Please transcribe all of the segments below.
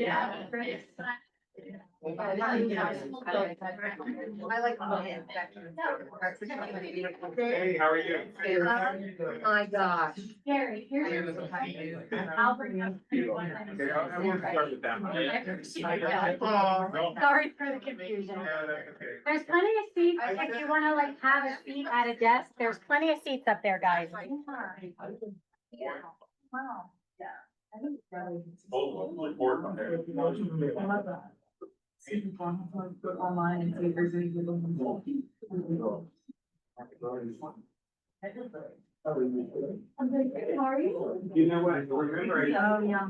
Yeah. I like my section. Hey, how are you? My gosh. Gary, here's. I'll bring up. Okay, I won't start with that one. Sorry for the confusion. Yeah, that's okay. There's plenty of seats, if you wanna like have a seat at a desk, there's plenty of seats up there, guys. Wow. Online and see if there's any. You know what, remember. Oh, yeah.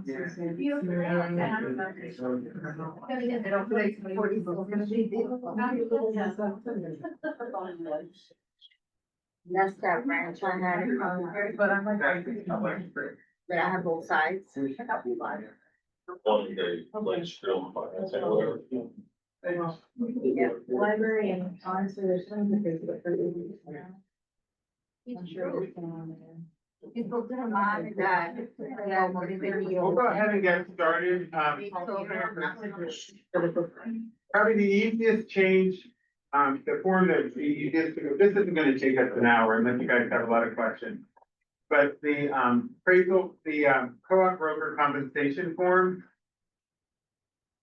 That's that branch I had. But I'm like. But I have both sides. Library and honestly, there's some of the things that for you. I'm sure there's some on there. People do not that. We'll go ahead and get started. Probably the easiest change, the form that the easiest, this isn't gonna take us an hour unless you guys have a lot of questions. But the appraisal, the co-op broker compensation form.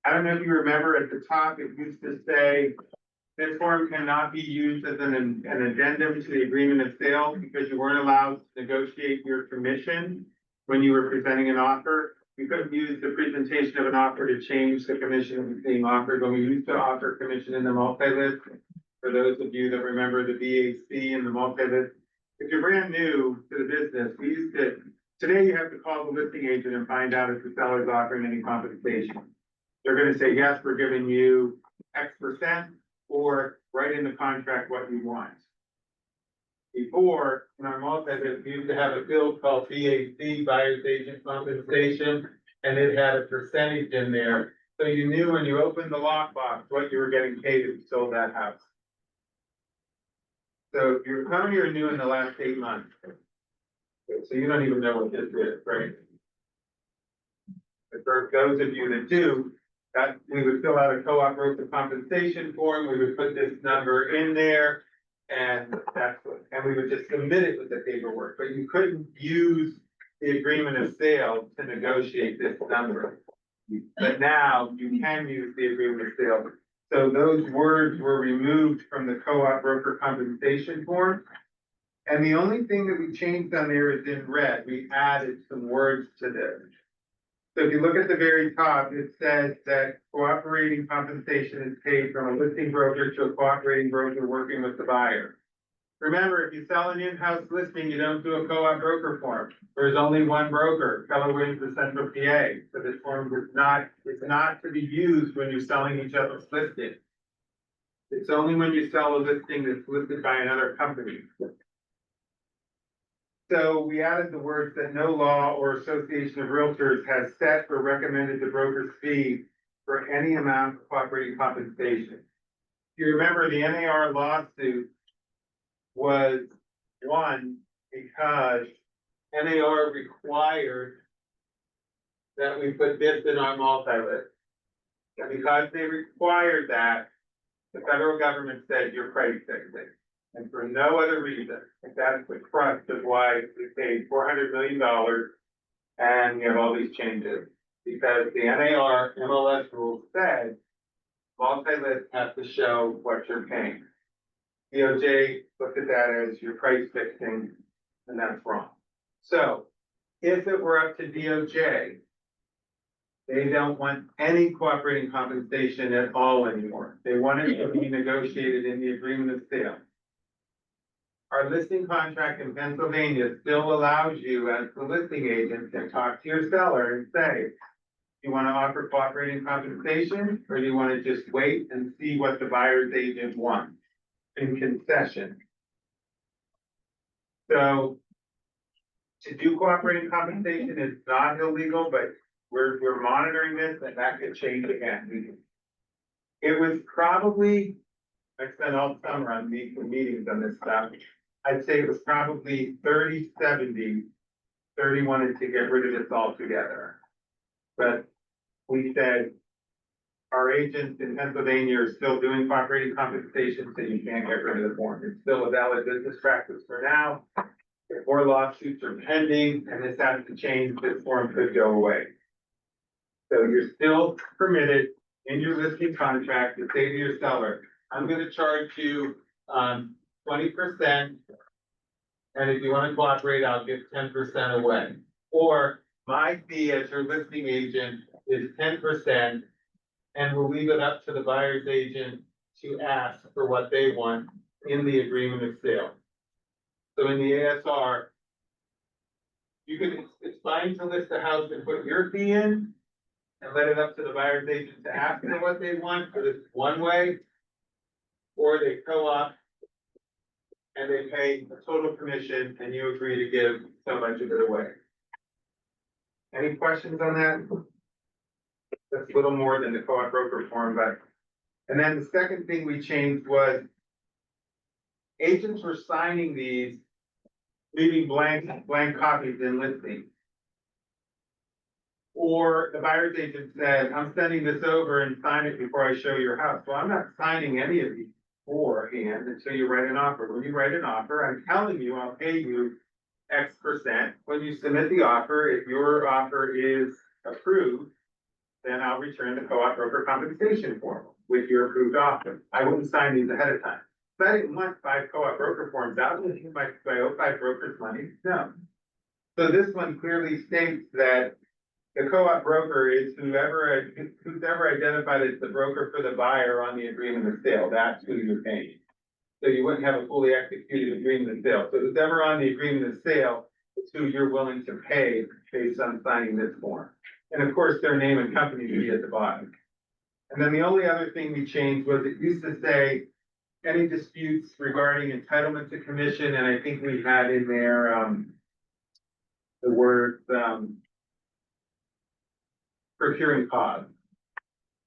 I don't know if you remember at the top, it used to say, this form cannot be used as an addendum to the agreement of sale because you weren't allowed to negotiate your commission when you were presenting an offer. You couldn't use the presentation of an offer to change the commission that was being offered when we used to offer commission in the multi-list. For those of you that remember the VAC and the multi-list, if you're brand new to the business, we used to, today you have to call the listing agent and find out if the seller is offering any compensation. They're gonna say, yes, we're giving you X%, or write in the contract what you want. Before, in our multi-list, we used to have a field called BAC, buyer's agent compensation, and it had a percentage in there. So you knew when you opened the lockbox, what you were getting paid if you sold that house. So you're, how many are new in the last 8 months? So you don't even know what this is, right? But for those of you that do, that we would fill out a co-op broker compensation form, we would put this number in there. And that's what, and we would just submit it with the paperwork, but you couldn't use the agreement of sale to negotiate this number. But now you can use the agreement of sale. So those words were removed from the co-op broker compensation form. And the only thing that we changed on there is in red, we added some words to this. So if you look at the very top, it says that cooperating compensation is paid from a listing broker to a cooperating broker working with the buyer. Remember, if you sell an in-house listing, you don't do a co-op broker form. There's only one broker, Keller wins the Central PA. So this form is not, it's not to be used when you're selling each other's listing. It's only when you sell a listing that's listed by another company. So we added the words that no law or association of realtors has set or recommended the broker's fee for any amount of cooperating compensation. If you remember, the NAR lawsuit was won because NAR required that we put this in our multi-list. And because they required that, the federal government said you're price fixing. And for no other reason, that's the crux of why we paid $400 million and we have all these changes. Because the NAR MLS rule said multi-list has to show what you're paying. DOJ looked at that as your price fixing, and that's wrong. So if it were up to DOJ, they don't want any cooperating compensation at all anymore. They want it to be negotiated in the agreement of sale. Our listing contract in Pennsylvania still allows you as the listing agent to talk to your seller and say, you want to offer cooperating compensation, or do you want to just wait and see what the buyer's agent wants in concession? So to do cooperating compensation is not illegal, but we're monitoring this and that could change again. It was probably, I spent all summer on meetings on this stuff. I'd say it was probably 30-70. 30 wanted to get rid of this altogether. But we said our agents in Pennsylvania are still doing cooperating compensation, so you can't get rid of the form. It's still a valid business practice for now. If more lawsuits are pending and this has to change, this form could go away. So you're still permitted in your listing contract to say to your seller, I'm gonna charge you 20%. And if you wanna cooperate, I'll give 10% away. Or my fee as your listing agent is 10%. And we'll leave it up to the buyer's agent to ask for what they want in the agreement of sale. So in the ASR, it's fine to list the house and put your fee in and let it up to the buyer's agent to ask for what they want, but it's one way. Or they co-op and they pay a total commission and you agree to give so much of it away. Any questions on that? That's a little more than the co-op broker form, but, and then the second thing we changed was agents were signing these, leaving blank copies in listing. Or the buyer's agent said, I'm sending this over and sign it before I show your house. Well, I'm not signing any of these beforehand until you write an offer. When you write an offer, I'm telling you, I'll pay you X%. When you submit the offer, if your offer is approved, then I'll return the co-op broker compensation form with your approved offer. I wouldn't sign these ahead of time. If I didn't want 5 co-op broker forms out, do I owe 5 brokers money? No. So this one clearly states that the co-op broker is who's ever identified as the broker for the buyer on the agreement of sale. That's who you're paying. So you wouldn't have a fully executed agreement of sale. So who's ever on the agreement of sale is who you're willing to pay based on signing this form. And of course, their name and company will be at the bottom. And then the only other thing we changed was it used to say any disputes regarding entitlement to commission, and I think we had in there, the words, procuring cause.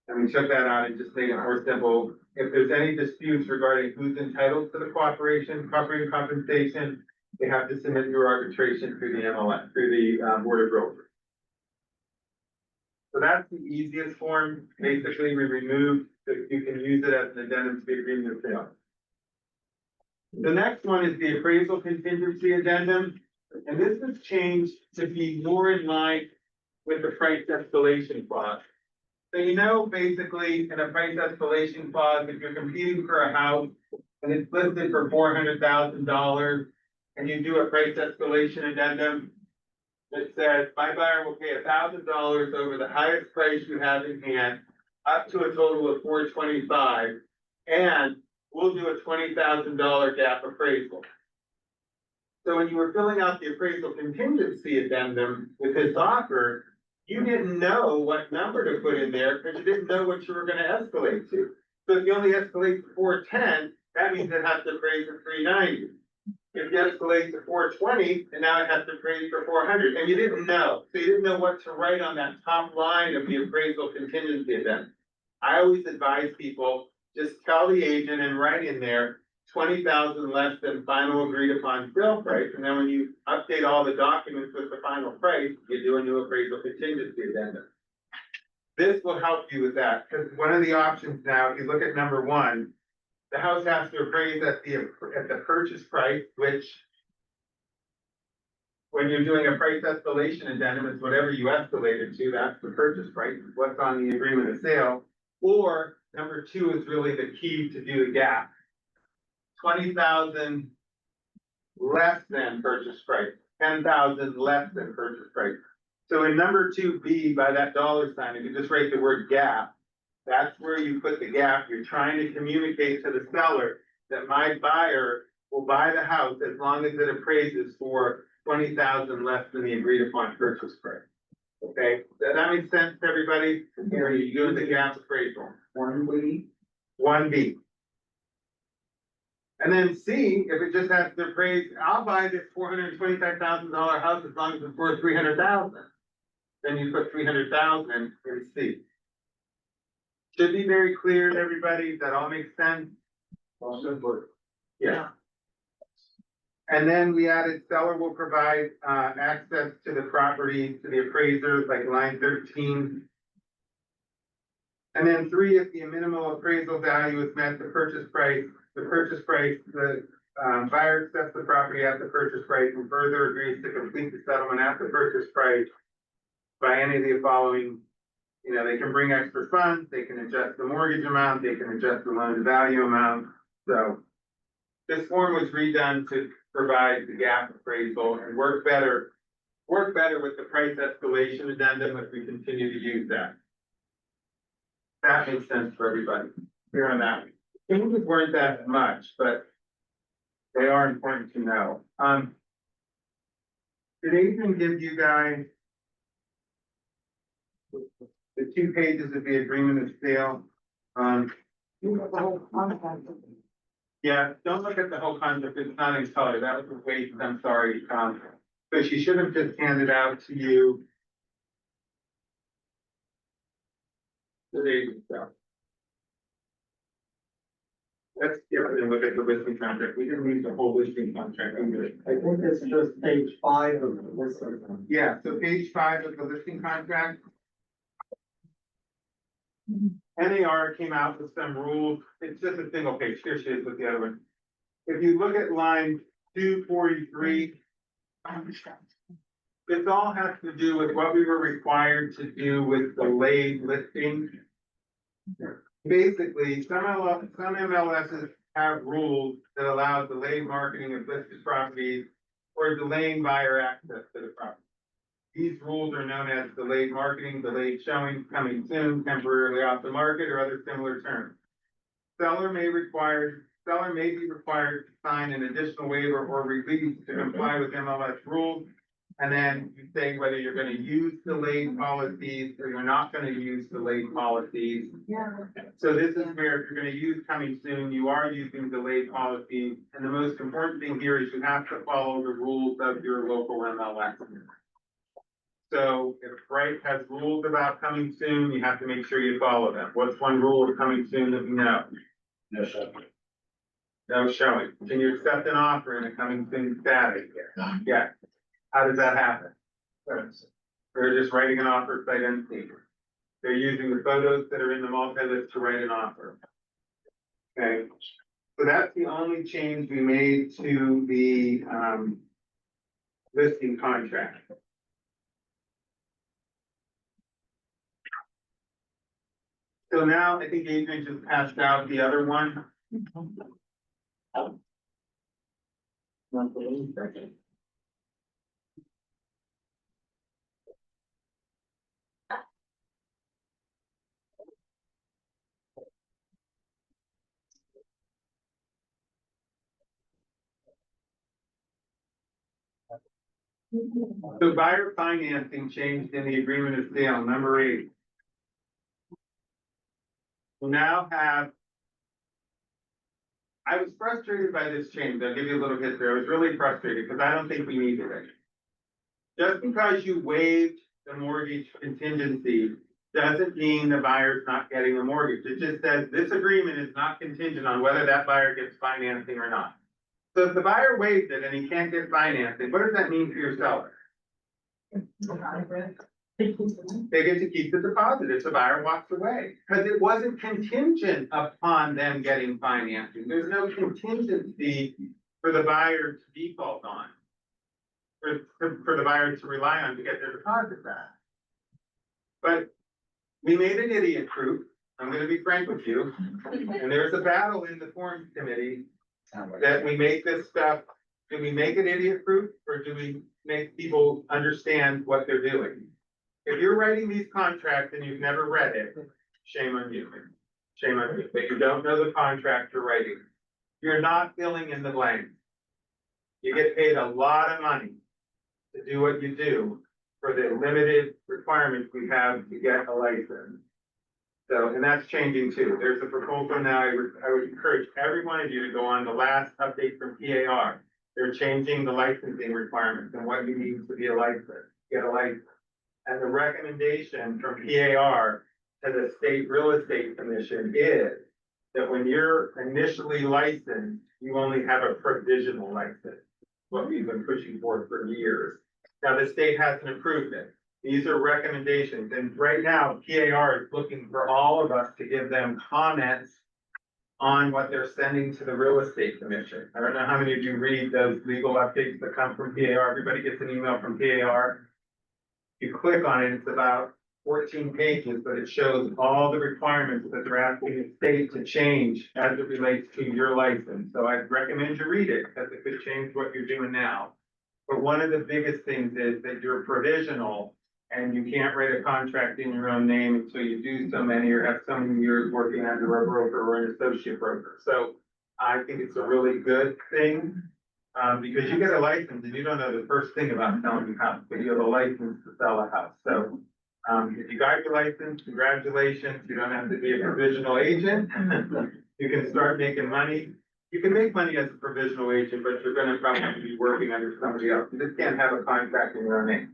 And we took that out and just made it more simple. If there's any disputes regarding who's entitled to the cooperating compensation, they have to submit through arbitration through the MLS, through the Board of Brokers. So that's the easiest form. Basically, we removed that you can use it as an addendum to the agreement of sale. The next one is the appraisal contingency addendum, and this has changed to be more in line with the price escalation clause. So you know, basically, in a price escalation clause, if you're competing for a house and it's listed for $400,000 and you do a price escalation addendum, that says, my buyer will pay $1,000 over the highest price you have in hand, up to a total of $425, and we'll do a $20,000 gap appraisal. So when you were filling out the appraisal contingency addendum with this offer, you didn't know what number to put in there because you didn't know what you were gonna escalate to. So if you only escalate to 410, that means it has to appraise at 390. If you escalate to 420, and now it has to appraise for 400, and you didn't know. So you didn't know what to write on that top line of the appraisal contingency addendum. I always advise people, just tell the agent and write in there 20,000 less than final agreed upon sale price, and then when you update all the documents with the final price, you do a new appraisal contingency addendum. This will help you with that, because one of the options now, if you look at number 1, the house has to appraise at the purchase price, which when you're doing a price escalation addendum, it's whatever you escalated to, that's the purchase price, what's on the agreement of sale. Or number 2 is really the key to do the gap. 20,000 less than purchase price, 10,000 less than purchase price. So in number 2B, by that $sign, if you just write the word gap, that's where you put the gap. You're trying to communicate to the seller that my buyer will buy the house as long as it appraises for 20,000 less than the agreed upon purchase price. Okay, does that make sense to everybody? Here, are you doing the gap appraisal? 1B. 1B. And then C, if it just has to appraise, I'll buy this $425,000 house as long as it's worth 300,000. Then you put 300,000 in C. Should be very clear to everybody. That all makes sense? Yeah. And then we added seller will provide access to the property to the appraisers, like line 13. And then three, if the minimal appraisal value is met, the buyer accepts the property at the purchase price and further agrees to complete the settlement at the purchase price by any of the following, they can bring extra funds, they can adjust the mortgage amount, they can adjust the loan to value amount. So this form was redone to provide the gap appraisal and work better with the price escalation addendum if we continue to use that. That makes sense for everybody. Clear on that. Changes weren't that much, but they are important to know. Did Adrian give you guys the 2 pages of the agreement of sale? Yeah, don't look at the whole contract, it's not in color, that was a waste, I'm sorry, but she should have just handed out to you. So there you go. Let's get rid and look at the listing contract, we didn't read the whole listing contract either. I think it's just page 5 of the listing. Yeah, so page 5 of the listing contract. NAR came out with some rules, it's just a single page, here she is with the other one. If you look at line 243, this all has to do with what we were required to do with delayed listing. Basically, some MLSs have rules that allow delayed marketing of listed properties or delaying buyer access to the property. These rules are known as delayed marketing, delayed showing, coming soon, temporarily off the market, or other similar terms. Seller may be required to sign an additional waiver or release to comply with MLS rules. And then you say whether you're going to use delayed policies or you're not going to use delayed policies. Yeah. So this is where if you're going to use coming soon, you are using delayed policies. And the most important thing here is you have to follow the rules of your local MLS. So if Bright has rules about coming soon, you have to make sure you follow them. What's one rule of coming soon that we know? No showing. No showing. Can you accept an offer in a coming soon status? Yeah. How does that happen? They're just writing an offer sight unseen. They're using the photos that are in the multi-list to write an offer. Okay, so that's the only change we made to the listing contract. So now I think Adrian just passed out the other one. So buyer financing changed in the agreement of sale, number 8. We now have. I was frustrated by this change. I'll give you a little history. I was really frustrated because I don't think we needed it. Just because you waived the mortgage contingency doesn't mean the buyer's not getting a mortgage. It just says this agreement is not contingent on whether that buyer gets financing or not. So if the buyer waived it and he can't get financing, what does that mean for your seller? They get to keep the deposit if the buyer walks away, because it wasn't contingent upon them getting financing. There's no contingency for the buyer to default on, for the buyer to rely on to get their deposit back. But we made an idiot proof. I'm gonna be frank with you. And there's a battle in the forms committee that we make this stuff. Do we make it idiot proof or do we make people understand what they're doing? If you're writing these contracts and you've never read it, shame on you. Shame on you, but you don't know the contract you're writing. You're not filling in the blanks. You get paid a lot of money to do what you do for the limited requirements we have to get a license. So, and that's changing too. There's a proposal now. I would encourage every one of you to go on the last update from PAR. They're changing the licensing requirements and what you need to be a license, get a license. And the recommendation from PAR to the State Real Estate Commission is that when you're initially licensed, you only have a provisional license, what we've been pushing for years. Now, the state hasn't approved it. These are recommendations, and right now, PAR is looking for all of us to give them comments on what they're sending to the real estate commission. I don't know how many of you read those legal updates that come from PAR. Everybody gets an email from PAR. You click on it, it's about 14 pages, but it shows all the requirements that they're asking the state to change as it relates to your license. So I recommend you read it, because it could change what you're doing now. But one of the biggest things is that you're provisional, and you can't write a contract in your own name until you do so many or have so many years working under a broker or an associate broker. So I think it's a really good thing, because you get a license and you don't know the first thing about selling a house, but you have a license to sell a house. So if you got your license, congratulations, you don't have to be a provisional agent. You can start making money. You can make money as a provisional agent, but you're gonna probably be working under somebody else. You just can't have a contract in your own name.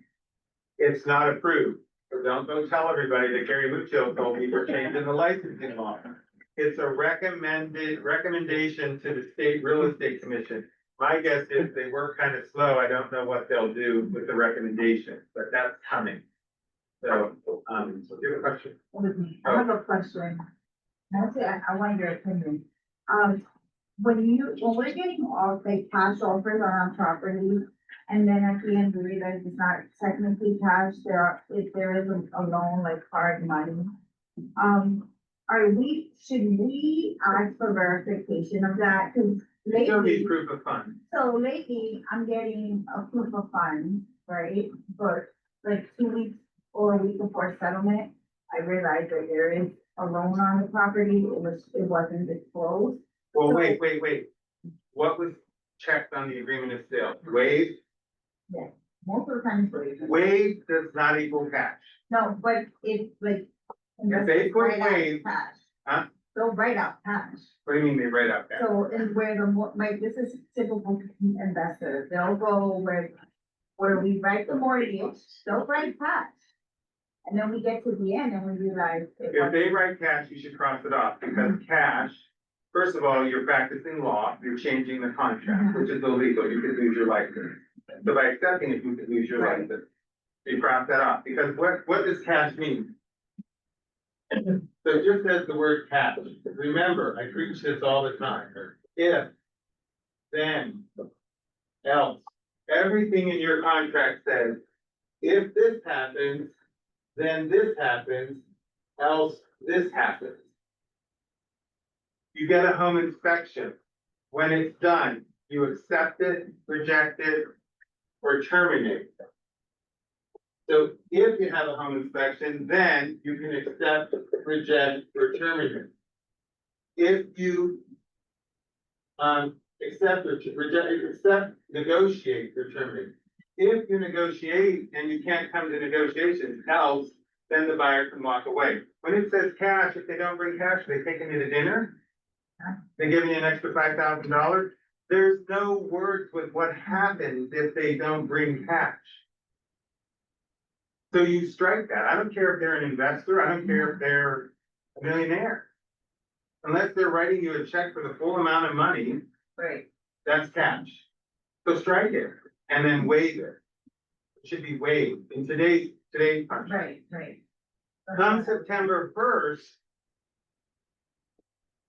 It's not approved, so don't go tell everybody that Gary Muccio told me we're changing the licensing law. It's a recommendation to the state real estate commission. My guess is they work kind of slow. I don't know what they'll do with the recommendation, but that's coming. So, do you have a question? I have a question. Nancy, I want your opinion. When we're getting all like cash offers on our property, and then at the end we realize it's not technically cash, if there is a loan, like hard money. Should we ask for verification of that? Cause You don't need lately, proof of funds. so lately, I'm getting a proof of funds, right? But like 2 weeks or a week before settlement, I realized that there is a loan on the property, it wasn't disclosed. Well, wait. What was checked on the agreement of sale? Waived? Most of the time, it's waived. Waived does not equal cash. No, but it's like. If they put write out waived- cash. Huh? They'll write out cash. What do you mean they write out cash? So, and where like, this is typical investors, they'll go where we write the mortgage, they'll write cash. And then we get to the end and we realize. If they write cash, you should cross it off, because cash, first of all, you're practicing law, you're changing the contract, which is illegal, you could lose your license. So by accepting it, you could lose your Right. license. You cross that off, because what does cash mean? So it just says the word cash. Remember, I preach this all the time. If, then, else. Everything in your contract says, if this happens, then this happens, else this happens. You get a home inspection. When it's done, you accept it, reject it, or terminate it. So if you have a home inspection, then you can accept, reject, or terminate. If you accept or reject, negotiate or terminate. If you negotiate and you can't come to negotiations, else, then the buyer can walk away. When it says cash, if they don't bring cash, are they taking you to dinner? They giving you an extra $5,000? There's no words with what happens if they don't bring cash. So you strike that. I don't care if they're an investor, I don't care if they're a millionaire. Unless they're writing you a check for the full amount of money, Right. that's cash. So strike it and then waive it. It should be waived in today's contract. Right. Come September 1st,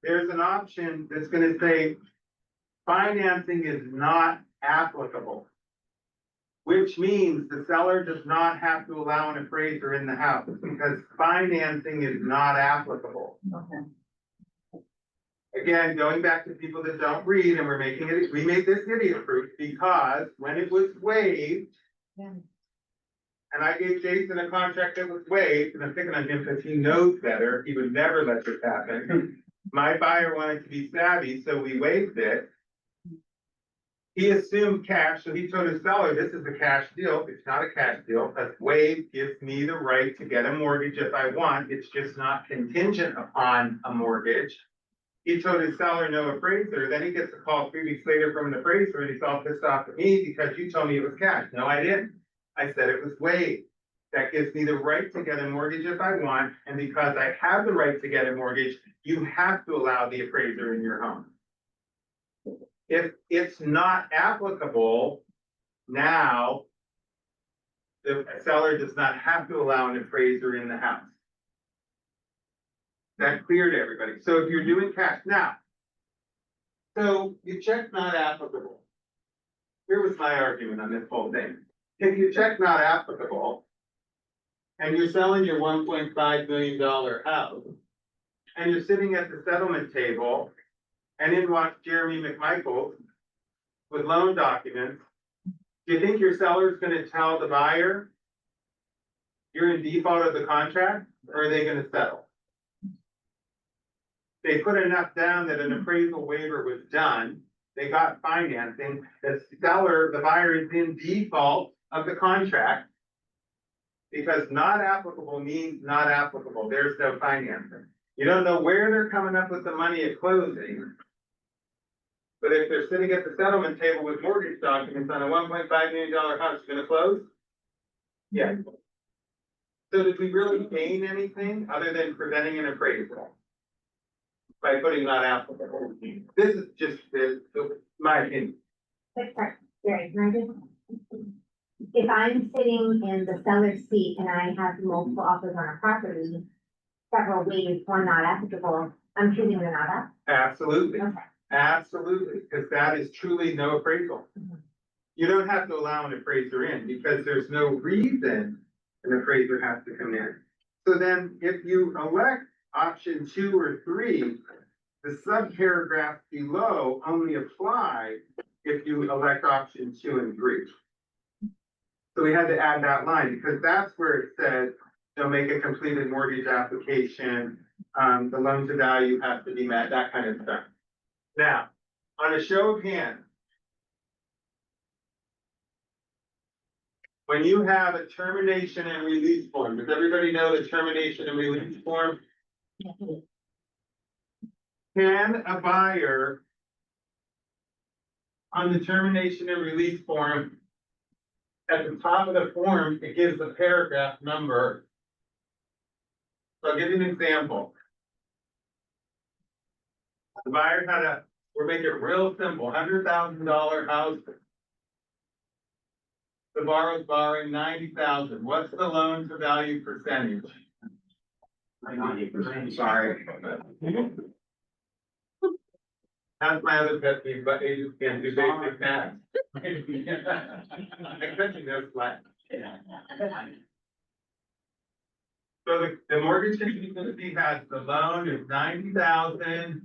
there's an option that's gonna say financing is not applicable. Which means the seller does not have to allow an appraiser in the house, because financing is not applicable. Okay. Again, going back to people that don't read, and we made this idiot proof because when it was waived. Yeah. And I gave Jason a contract that was waived, and I'm picking on him because he knows better, he would never let this happen. My buyer wanted to be savvy, so we waived it. He assumed cash, so he told his seller, this is a cash deal, it's not a cash deal, because waived gives me the right to get a mortgage if I want, it's just not contingent upon a mortgage. He told his seller no appraiser, then he gets a call 3 weeks later from an appraiser, and he's all pissed off at me because you told me it was cash. No, I didn't. I said it was waived. That gives me the right to get a mortgage if I want, and because I have the right to get a mortgage, you have to allow the appraiser in your home. If it's not applicable, now the seller does not have to allow an appraiser in the house. That clear to everybody. So if you're doing cash now, so you check not applicable. Here was my argument on this whole thing. If you check not applicable and you're selling your $1.5 million house and you're sitting at the settlement table and in walks Jeremy McMichael with loan documents, do you think your seller's gonna tell the buyer you're in default of the contract, or are they gonna settle? They put enough down that an appraisal waiver was done, they got financing, the seller, the buyer is in default of the contract. Because not applicable means not applicable, there's no financing. You don't know where they're coming up with the money at closing. But if they're sitting at the settlement table with mortgage documents on a $1.5 million house, gonna close? Yeah. So did we really gain anything other than preventing an appraisal? By putting not applicable? This is just my opinion. Gary, can I just? If I'm sitting in the seller's seat and I have multiple offers on a property, several ways, one not applicable, I'm choosing the not up. Absolutely, Okay. absolutely, because that is truly no appraisal. You don't have to allow an appraiser in because there's no reason an appraiser has to come in. So then if you elect option 2 or 3, the subparagraphs below only apply if you elect option 2 and 3. So we had to add that line because that's where it says, they'll make a completed mortgage application, the loan to value has to be met, that kind of stuff. Now, on a show of hands, when you have a termination and release form, does everybody know the termination and release form? Can a buyer on the termination and release form, at the top of the form, it gives a paragraph number. So I'll give you an example. The buyer had we'll make it real simple, $100,000 house. The borrower's borrowing $90,000. What's the loan to value percentage? 90%. Sorry. That's my other pet peeve, but agents can't do basic math. I bet you know flat. So the mortgage agency has the loan is 90,000.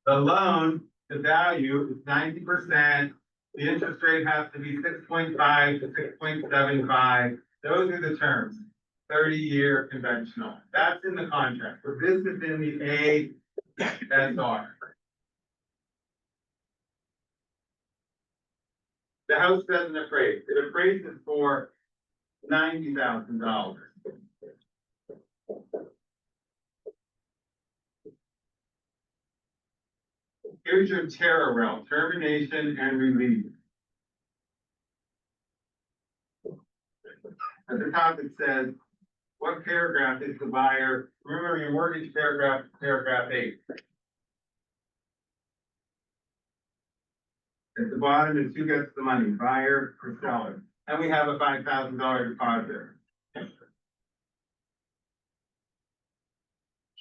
The loan, the value is 90%. The interest rate has to be 6.5 to 6.75. Those are the terms. 30-year conventional. That's in the contract. So this is in the ASR. The house doesn't appraise. It appraises for $90,000. Here's your terror realm, termination and release. At the top it says, what paragraph is the buyer? Remember your mortgage paragraph, paragraph 8. At the bottom is who gets the money, buyer or seller. And we have a $5,000 deposit.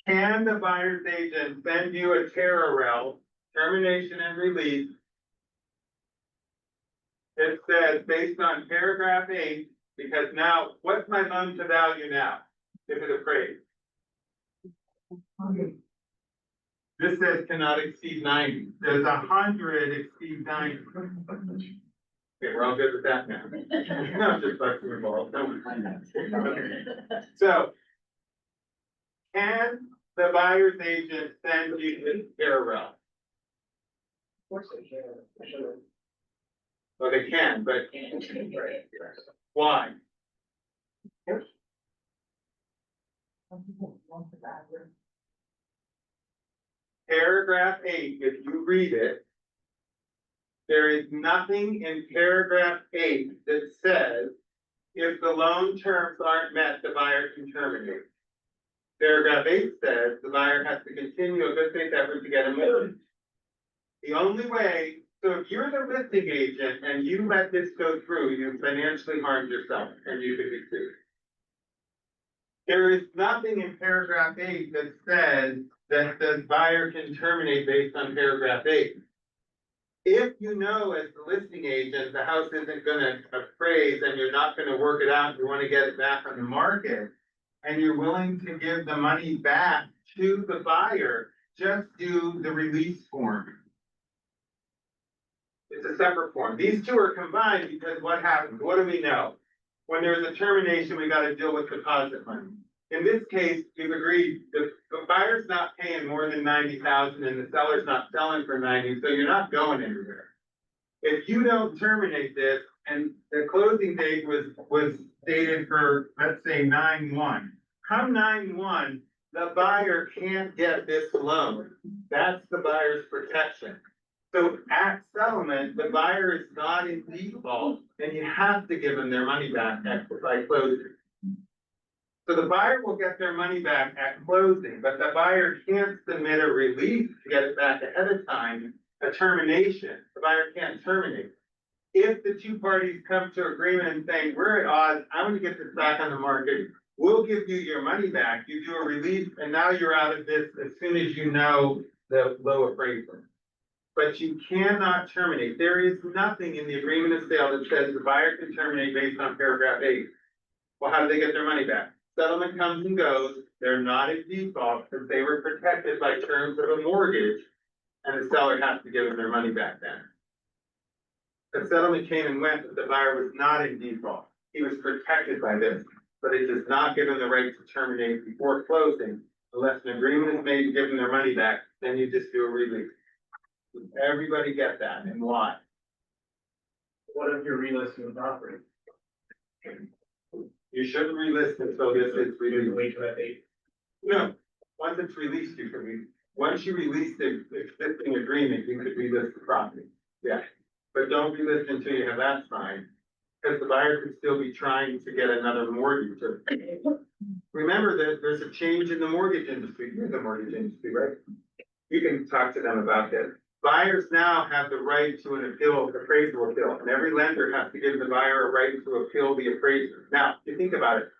Can the buyer's agent send you a TerraRel, termination and release? It says based on paragraph 8, because now, what's my loan to value now, if it appraised? This says cannot exceed 90. Does 100 exceed 90? Okay, we're all good with that now. No, just like we're involved. Okay. So, can the buyer's agent send you this TerraRel? Of course they can. Well, they can, but why? Paragraph 8, if you read it, there is nothing in paragraph 8 that says if the loan terms aren't met, the buyer can terminate. Paragraph 8 says the buyer has to continue a good faith effort to get a mortgage. The only way So if you're the listing agent and you let this go through, you financially harmed yourself and you could be sued. There is nothing in paragraph 8 that says that the buyer can terminate based on paragraph 8. If you know as the listing agent, the house isn't gonna appraise and you're not gonna work it out, you wanna get it back on the market, and you're willing to give the money back to the buyer, just do the release form. It's a separate form. These two are combined because what happens? What do we know? When there's a termination, we gotta deal with deposit money. In this case, you've agreed, the buyer's not paying more than 90,000 and the seller's not selling for 90, so you're not going anywhere. If you don't terminate this, and the closing date was dated for, let's say, 9/1. Come 9/1, the buyer can't get this loan. That's the buyer's protection. So at settlement, the buyer is not in default, and you have to give them their money back by closing. So the buyer will get their money back at closing, but the buyer can't submit a release to get it back ahead of time, a termination. The buyer can't terminate. If the two parties come to agreement and saying, we're at odds, I want to get this back on the market, we'll give you your money back. You do a release, and now you're out of this as soon as you know the low appraisal. But you cannot terminate. There is nothing in the agreement of sale that says the buyer can terminate based on paragraph 8. Well, how do they get their money back? Settlement comes and goes, they're not in default because they were protected by terms of a mortgage, and the seller has to give them their money back then. The settlement came and went, but the buyer was not in default. He was protected by this, but it does not give him the right to terminate before closing unless an agreement is made to give them their money back, then you just do a release. Does everybody get that and why? What if you're relisting the property? You shouldn't relist until this is released. Wait till that date. No, once it's released, you can once you release the existing agreement, you could relist the property. Yeah, but don't relist until you have that signed, because the buyer could still be trying to get another mortgage. Remember that there's a change in the mortgage industry. You're in the mortgage industry, right? You can talk to them about this. Buyers now have the right to an appraisal appeal, and every lender has to give the buyer a right to appeal the appraisal. Now, if you think about it,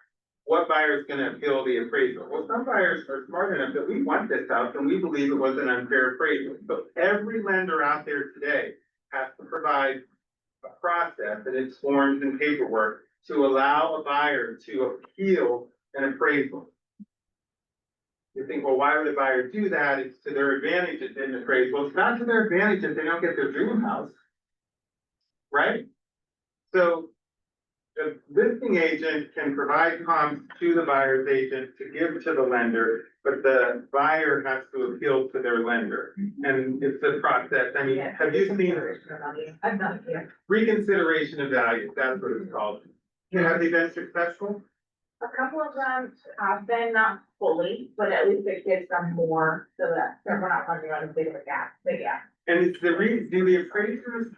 what buyer is gonna appeal the appraisal? Well, some buyers are smart enough that we want this house and we believe it was an unfair appraisal. So every lender out there today has to provide a process and its forms and paperwork to allow a buyer to appeal an appraisal. You think, well, why would a buyer do that? It's to their advantage if they appraise. Well, it's not to their advantage if they don't get their dream house. Right? So the listing agent can provide comps to the buyer's agent to give to the lender, but the buyer has to appeal to their lender. And it's a process. I mean, have you seen I've done it here. reconsideration of value? That's what it's called. Have they been successful? A couple of them have been, not fully, but at least it gives them more so that we're not running on as big of a gap, but yeah. And it's do the appraisers,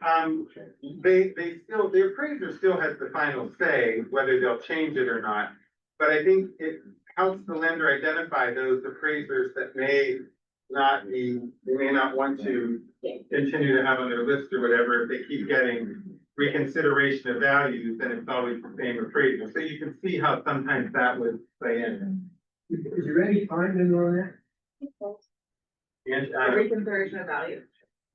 the appraiser still has the final say whether they'll change it or not. But I think it helps the lender identify those appraisers that may not be, they may not want to continue to have on their list or whatever. If they keep getting reconsideration of values, then it's always the same appraiser. So you can see how sometimes that would play in. Is there any time in on that? And, Reconsideration of value.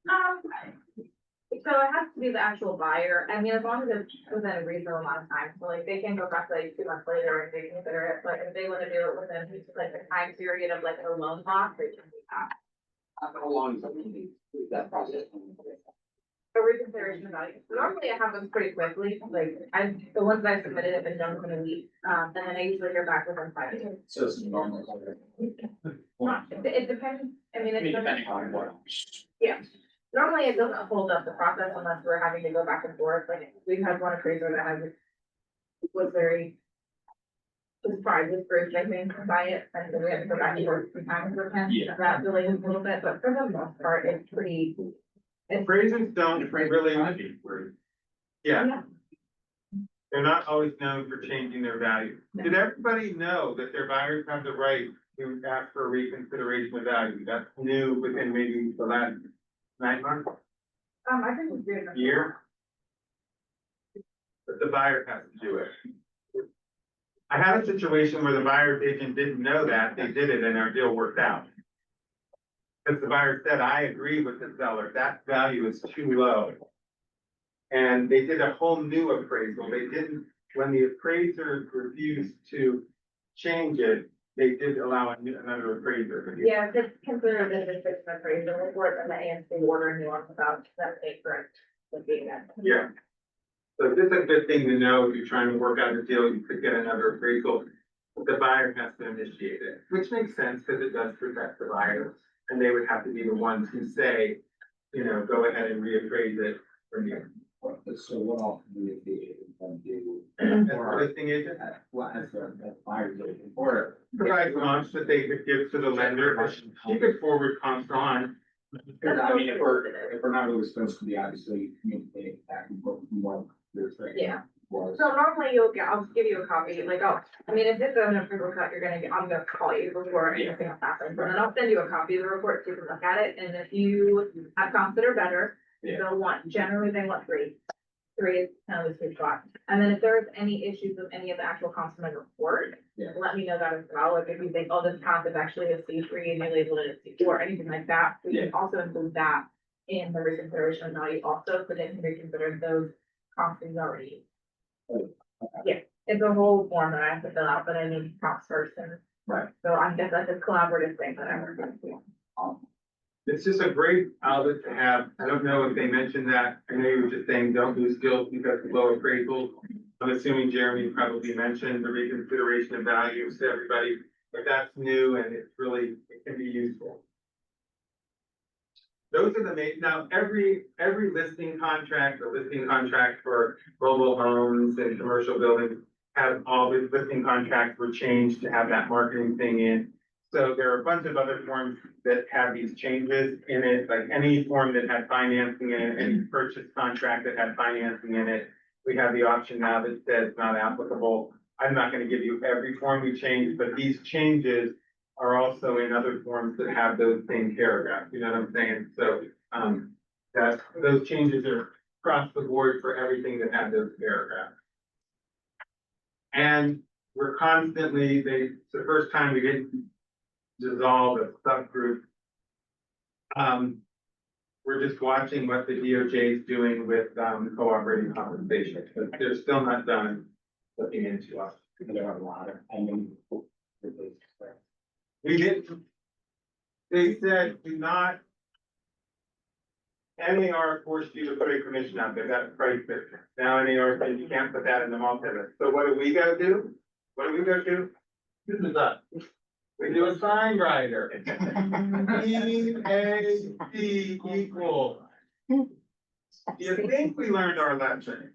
So it has to be the actual buyer, I mean, as long as it's within a reasonable amount of time, so like they can go back like 2 months later and they consider it, but if they wanna do it within like the time period of like a loan lock, they can do that. How long is that process? A reconsideration of value, normally it happens pretty quickly, like the ones that I submitted have been done within a week, and then I usually hear back within 5 days. So it's normal. It depends, I mean, I mean, it's. depending on what. Yeah, normally it doesn't hold up the process unless we're having to go back and forth, like, we've had one appraiser that was surprised with group, I mean, by it, and then we had to go back and forth sometimes with him. Yeah. That delayed a little bit, but for the most part, it's pretty. appraisers don't really, yeah. Yeah. They're not always known for changing their value. Did everybody know that their buyers have the right to ask for a reconsideration of value? That's new within maybe the last 9 months. I think it's good. Year. But the buyer has to do it. I had a situation where the buyer's agent didn't know that, they did it and our deal worked out. Because the buyer said, I agree with the seller, that value is too low. And they did a whole new appraisal, they didn't, when the appraiser refused to change it, they did allow another appraiser. to do it. Yeah, it's considered as a fixed appraisal report and the ANC order and nuance about that they correct with being that. Yeah. So this is a good thing to know, if you're trying to work out a deal, you could get another appraisal. But the buyer has to initiate it, which makes sense because it does protect the buyer. And they would have to be the ones who say, you know, go ahead and reappraise it from you. So what else do we do? As a listing agent, What as a buyer's agent or? provide comps that they could give to the lender, she could forward comps on. Because I mean, if we're not really supposed to be obviously communicating back and forth from what they're saying. Yeah. Was. So normally I'll give you a copy, like, oh, I mean, if it's an approval cut, I'm gonna call you before anything else happens, and then I'll send you a copy of the report so you can look at it, and if you have comps that are better, generally they want three. Three is kind of the sweet spot, and then if there's any issues with any of the actual comps in the report, Yeah. let me know that as well, like if you think, oh, this comp is actually a C3 and you labeled it a C4, anything like that, we can also include that in the reconsideration of value also, so they can reconsider those comps that you already. Yeah, it's a whole form that I have to fill out, but I need comps first, and Right. so I guess that's a collaborative thing that I'm working on. It's just a great outlet to have. I don't know if they mentioned that. I know you were just saying don't lose skills because of low appraisal. I'm assuming Jeremy probably mentioned the reconsideration of values to everybody, but that's new and it's really, it can be useful. Those are the main, now, every listing contract or listing contract for mobile homes and commercial buildings have all the listing contracts were changed to have that marketing thing in. So there are a bunch of other forms that have these changes in it, like any form that had financing in it, any purchase contract that had financing in it. We have the option now that says not applicable. I'm not gonna give you every form we changed, but these changes are also in other forms that have those same paragraphs, you know what I'm saying? So, that, those changes are across the board for everything that had those paragraphs. And we're constantly, it's the first time we didn't dissolve a subgroup. We're just watching what the DOJ is doing with, cooperating compensation, but they're still not done looking into us. There are a lot of, I mean. We didn't, they said, do not. NAR forced you to put a commission out there, that's price fixing. Now NAR says you can't put that in the multi-list. So what do we go do? What do we go do? This is us. We do a sign writer. EAC equal. You think we learned our lesson?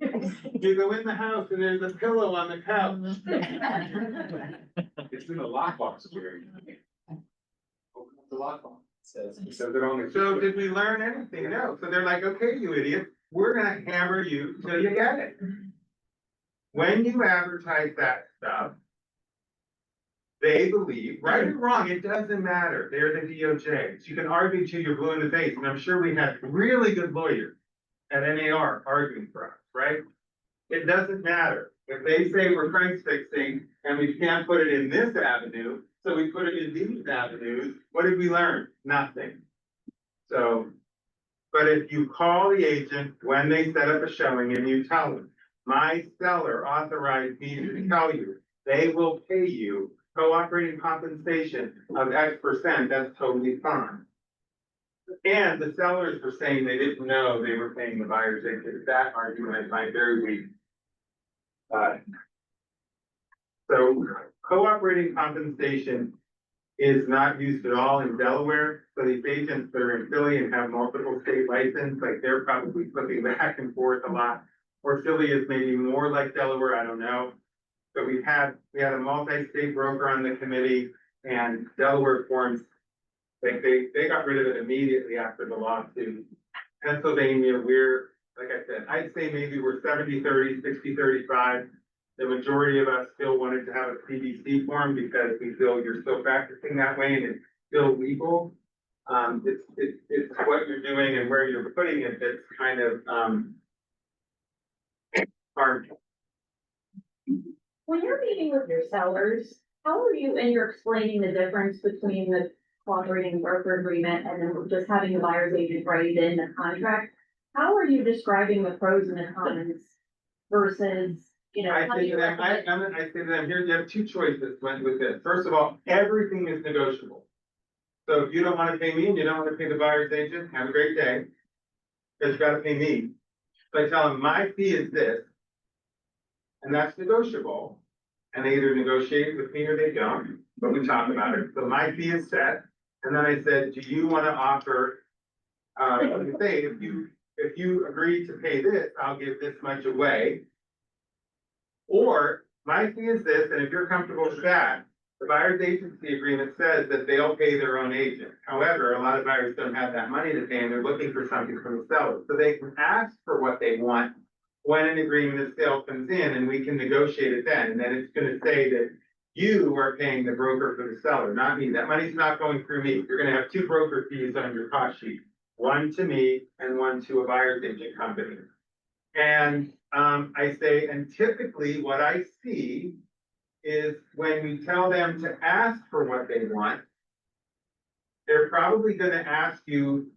You go in the house and there's a pillow on the couch. It's in the lockbox, Jerry. Open up the lockbox. Says it only. So did we learn anything? No. So they're like, okay, you idiot, we're gonna hammer you till you get it. When you advertise that stuff, they believe, right or wrong, it doesn't matter. They're the DOJ. So you can argue till you're blue in the face. And I'm sure we had really good lawyers at NAR arguing for us, right? It doesn't matter. If they say we're price fixing and we can't put it in this avenue, so we put it in these avenues, what did we learn? Nothing. So, but if you call the agent when they set up a showing and you tell them, my seller authorized me to tell you, they will pay you cooperating compensation of X%, that's totally fine. And the sellers were saying they didn't know they were paying the buyer's agent. That argument I find very weak. So cooperating compensation is not used at all in Delaware. So these agents that are in Philly and have multiple state license, like they're probably flipping back and forth a lot. Or Philly is maybe more like Delaware, I don't know. But we had a multi-state broker on the committee and Delaware forms, like they got rid of it immediately after the lawsuit. Pennsylvania, we're, like I said, I'd say maybe we're 70-30, 60-35. The majority of us still wanted to have a CDC form because we feel you're still practicing that way and it's still legal. It's what you're doing and where you're putting it that's kind of, hard. When you're meeting with your sellers, how are you, and you're explaining the difference between the cooperating broker agreement and then just having the buyer's agent write in the contract? How are you describing the pros and the cons versus, you know? I how do say you to them, I recommend- say to them, here, you have two choices with this. First of all, everything is negotiable. So if you don't wanna pay me and you don't wanna pay the buyer's agent, have a great day. Cause you gotta pay me. So I tell them, my fee is this. And that's negotiable. And they either negotiate with me or they don't, but we talk about it. So my fee is set. And then I said, do you wanna offer, say, if you agree to pay this, I'll give this much away. Or my fee is this, and if you're comfortable with that, the buyer's agency agreement says that they'll pay their own agent. However, a lot of buyers don't have that money to pay and they're looking for something from the seller. So they can ask for what they want when an agreement of sale comes in and we can negotiate it then. And then it's gonna say that you are paying the broker for the seller, not me. That money's not going through me. You're gonna have two broker fees on your cost sheet. One to me and one to a buyer's agent company. And I say, and typically what I see is when we tell them to ask for what they want, they're probably gonna ask you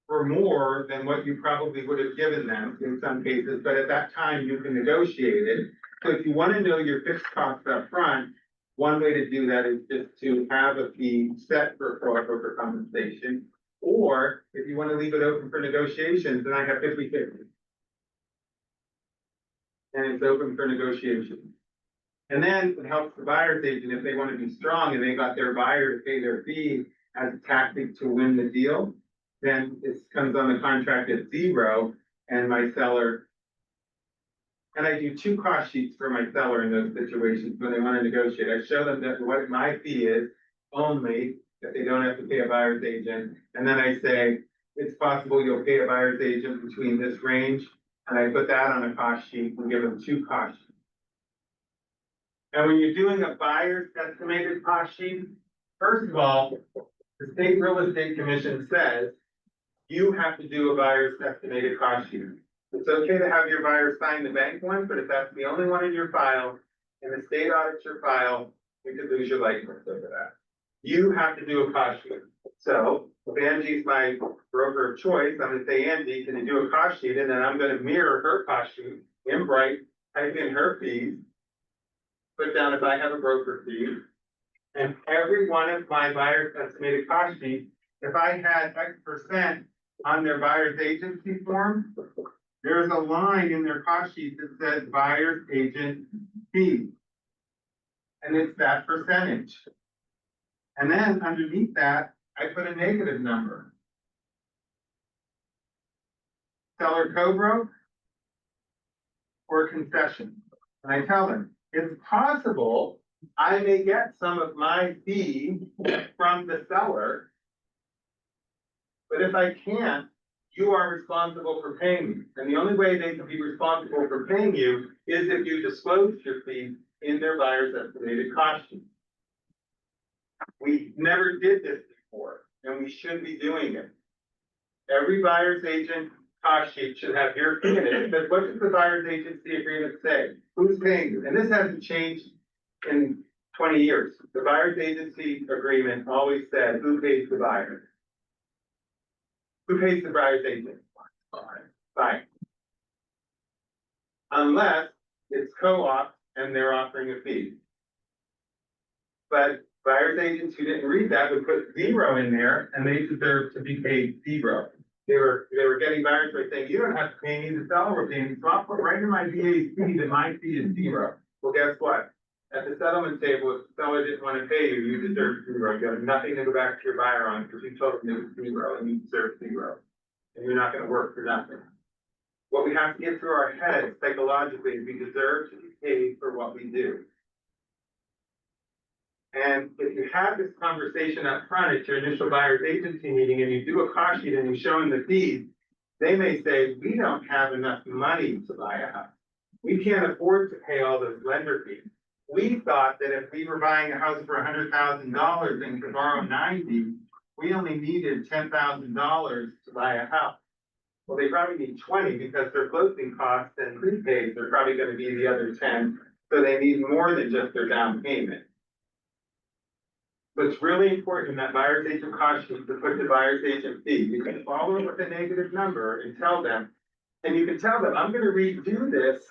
for more than what you probably would have given them in some cases, but at that time you can negotiate it. So if you wanna know your fixed costs up front, one way to do that is just to have a fee set for broker compensation. Or if you wanna leave it open for negotiations, then I have 50/50. And it's open for negotiation. And then it helps the buyer's agent if they want to be strong and they got their buyer to pay their fee as a tactic to win the deal. Then it comes on the contract at zero and my seller. And I do two cost sheets for my seller in those situations when they want to negotiate. I show them that what my fee is only if they don't have to pay a buyer's agent. And then I say, it's possible you'll pay a buyer's agent between this range. And I put that on a cost sheet and give them two cost sheets. And when you're doing a buyer's estimated cost sheet, first of all, the state real estate commission says you have to do a buyer's estimated cost sheet. It's okay to have your buyer sign the bank one, but if that's the only one in your file and the state audits your file, you could lose your license over that. You have to do a cost sheet. So if Angie's my broker of choice, I'm gonna say, Angie, can you do a cost sheet? And then I'm gonna mirror her cost sheet in bright, type in her fees. Put down if I have a broker fee. And every one of my buyer's estimated cost sheets, if I had X% on their buyer's agency form, there's a line in their cost sheet that says buyer's agent fee. And it's that percentage. And then underneath that, I put a negative number. Seller co-broke or concession. And I tell them, it's possible I may get some of my fee from the seller. But if I can't, you are responsible for paying me. And the only way they can be responsible for paying you is if you disclose your fee in their buyer's estimated cost sheet. We never did this before, and we should be doing it. Every buyer's agent cost sheet should have your fee in it. But what does the buyer's agency agreement say? Who's paying you? And this hasn't changed in 20 years. The buyer's agency agreement always said, who pays the buyer? Who pays the buyer's agent? Buyer. Unless it's co-op and they're offering a fee. But buyer's agents who didn't read that would put zero in there and they deserve to be paid zero. They were getting buyers by saying, you don't have to pay me, the seller will pay me, so I'll put right in my VA's fee that my fee is zero. Well, guess what? At the settlement table, if the seller didn't want to pay you, you deserve zero. You have nothing to go back to your buyer on because you told them it was zero and you deserve zero. And you're not gonna work for nothing. What we have to get through our heads psychologically is we deserve to be paid for what we do. And if you have this conversation up front at your initial buyer's agency meeting and you do a cost sheet and you show them the fees, they may say, we don't have enough money to buy a house. We can't afford to pay all those lender fees. We thought that if we were buying a house for $100,000 and could borrow 90, we only needed $10,000 to buy a house. Well, they probably need 20 because their closing costs and prepaids are probably gonna be the other 10, so they need more than just their down payment. But it's really important in that buyer's agent cost sheet to put the buyer's agent fee. You can follow it with a negative number and tell them, and you can tell them, I'm gonna redo this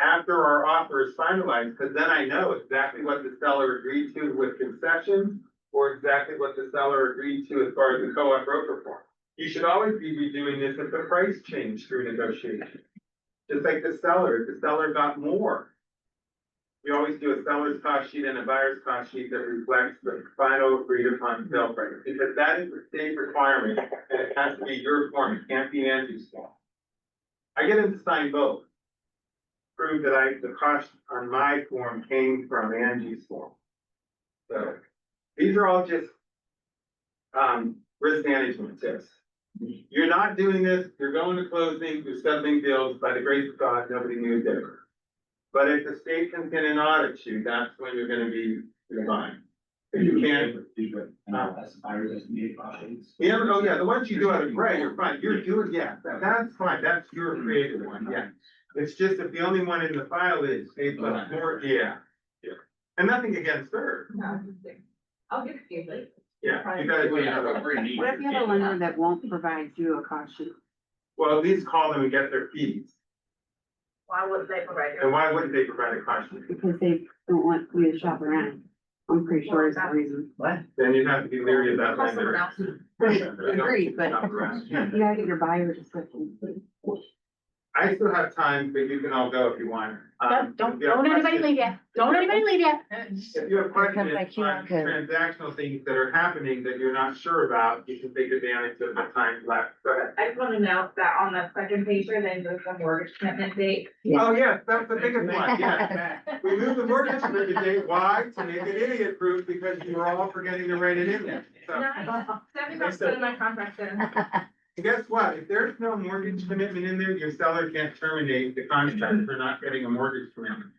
after our offer is finalized, because then I know exactly what the seller agreed to with concessions or exactly what the seller agreed to as far as the co-op broker form. You should always be redoing this if the price changed through negotiation. Just like the seller got more. We always do a seller's cost sheet and a buyer's cost sheet that reflects the final agreed upon sale price, because that is the state requirement, and it has to be your form, it can't be Angie's form. I get him to sign both. Prove that the cost on my form came from Angie's form. So, these are all just, risk management tips. You're not doing this, you're going to closing, you're settling bills, by the grace of God, nobody knew it did. But if the state comes in and audits you, that's when you're gonna be fine. If you can't, That's buyers estimated cost sheets. yeah, oh yeah, the ones you do out of gray, you're fine, you're doing, yeah, that's fine, that's your creative one, yeah. It's just if the only one in the file is A plus four, yeah, yeah. And nothing against her, I'll give it to you later. yeah, you guys. What if you have a lender that won't provide you a cost sheet? Well, at least call them and get their fees. Why would they provide And why wouldn't they provide a cost sheet? Because they don't want you to shop around. I'm pretty sure is the reason. Then you'd have to be leery of that lender. Agreed, but you gotta get your buyer description. I still have time, but you can all go if you want. Don't anybody leave yet. Don't anybody leave yet. If you have questions Here comes my QR on code. transactional things that are happening that you're not sure about, you can take advantage of the time left. Go ahead. I just want to note that on the second page, there, there's the mortgage commitment date. Oh, yes, that's the biggest one, yes. We moved the mortgage commitment date, why? To make it idiot proof, because you were all forgetting to write it in there. So, 75% of my contracts are. guess what? If there's no mortgage commitment in there, your seller can't terminate the contract for not getting a mortgage commitment.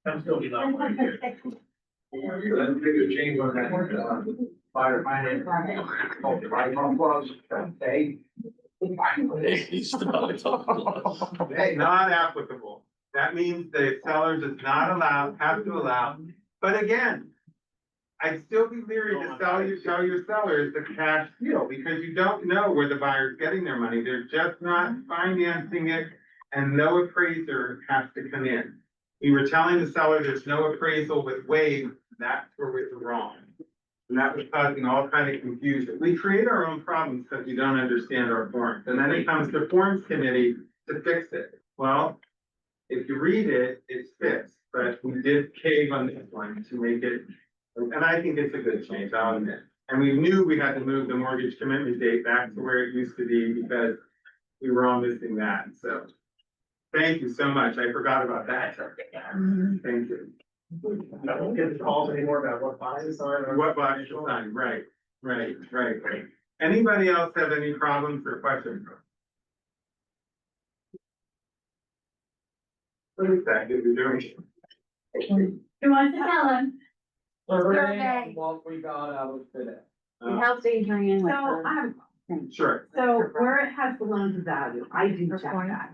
I'm still be not. Let's take a change on that, buyer finance. Right, okay. Not applicable. That means the seller does not have to allow, but again, I'd still be leery to tell your seller it's a cash deal, because you don't know where the buyer's getting their money. They're just not financing it, and no appraiser has to come in. We were telling the seller there's no appraisal with Wave, that's where we were wrong. And that was causing all kind of confusion. We create our own problems because we don't understand our forms, and then it comes to forms committee to fix it. Well, if you read it, it's fixed, but we did cave on this one to make it. And I think it's a good change, I'll admit. And we knew we had to move the mortgage commitment date back to where it used to be because we were all missing that, so. Thank you so much, I forgot about that. Thank you. I won't get the calls anymore about what buyers to sign or What body should sign, right. Anybody else have any problems or questions? What is that, you're doing? Who wants to tell them? Survey, what we got out of today. It helps Adrian with So, her. Sure, so where it has the loan to value, I do check that.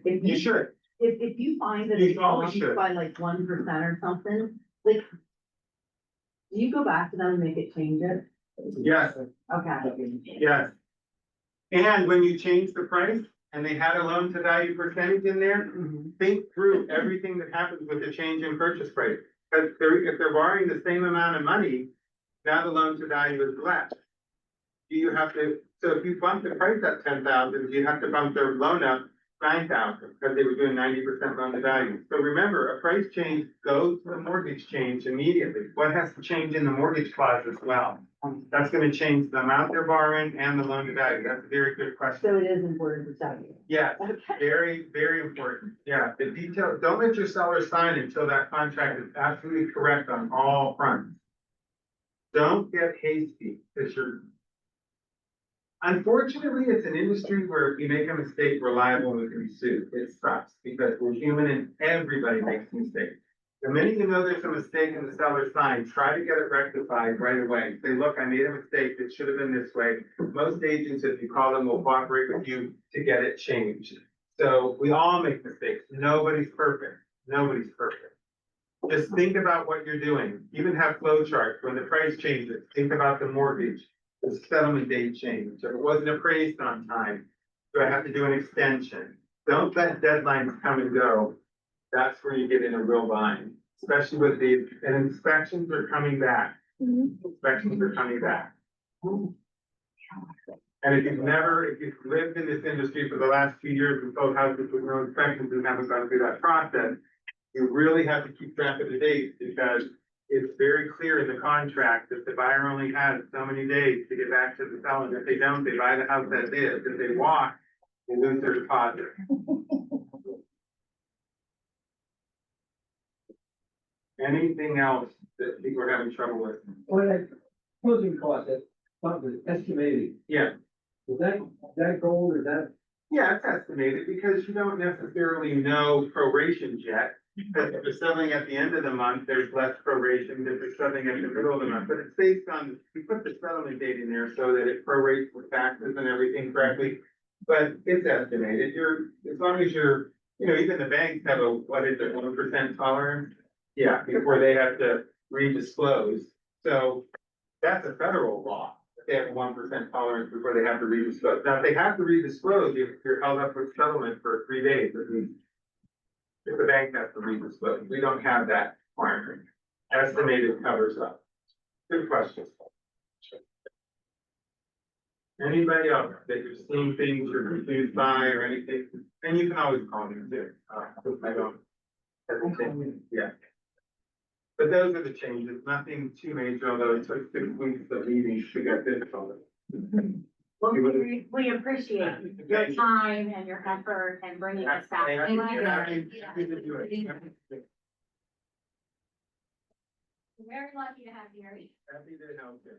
If you you, should, if you find that You it's always off should. by like 1% or something, like, do you go back to them and make it change it? yes, Okay. yes. And when you change the price and they had a loan to value percentage in there, think through everything that happens with the change in purchase price. Because if they're borrowing the same amount of money, now the loan to value is less. Do you have to, so if you bump the price up 10,000, you have to bump their loan up 9,000, because they were doing 90% loan to value. So remember, a price change goes to the mortgage change immediately. What has to change in the mortgage clause as well? That's gonna change the amount they're borrowing and the loan to value. That's a very good question. So it is important to tell you. Yes, Okay. very, very important. Yeah, the detail, don't let your seller sign until that contract is absolutely correct on all fronts. Don't get hasty, because you're. Unfortunately, it's an industry where if you make a mistake, we're liable and we can be sued. It sucks, because we're human and everybody makes mistakes. The minute you know there's a mistake in the seller's sign, try to get it rectified right away. Say, look, I made a mistake. It should have been this way. Most agents, if you call them, will cooperate with you to get it changed. So we all make mistakes. Nobody's perfect. Nobody's perfect. Just think about what you're doing. Even have flow charts. When the price changes, think about the mortgage, the settlement date change. If it wasn't appraised on time, do I have to do an extension? Don't let deadlines come and go. That's where you get in a real bind, especially with and inspections are coming back. Inspections are coming back. And if you've lived in this industry for the last 2 years and sold houses with no inspections and haven't gone through that process, you really have to keep track of the dates because it's very clear in the contract that the buyer only has so many days to get back to the seller. If they don't, they buy the house as is. If they walk, they lose their deposit. Anything else that people are having trouble with? Well, that closing cost, that something estimated, Yeah, is that gold, is that? yeah, it's estimated because you don't necessarily know prorations yet. Because if you're selling at the end of the month, there's less proration than if you're selling at the middle of the month. But it's based on, we put the settlement date in there so that it prorates with taxes and everything correctly. But it's estimated. As long as you're, even the banks have a, 1% tolerance? Yeah, before they have to redisclose. So that's a federal law. They have a 1% tolerance before they have to redisclose. Now, if they have to redisclose, you're held up with settlement for 3 days at least. If the bank has to redisclose, we don't have that requirement. Estimated covers up. Good question. Anybody else that you're seeing things you're confused by or anything, and you can always call me too. I don't hesitate. Yeah. But those are the changes, nothing too major, although it took 6 weeks of meetings to get this on it. Well, we appreciate your time and your effort and bringing us back. Happy Oh my to God. do it. We're very lucky to have you. Happy to help you.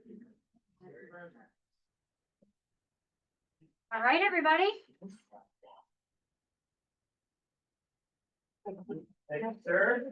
All right, everybody. Thank you, sir.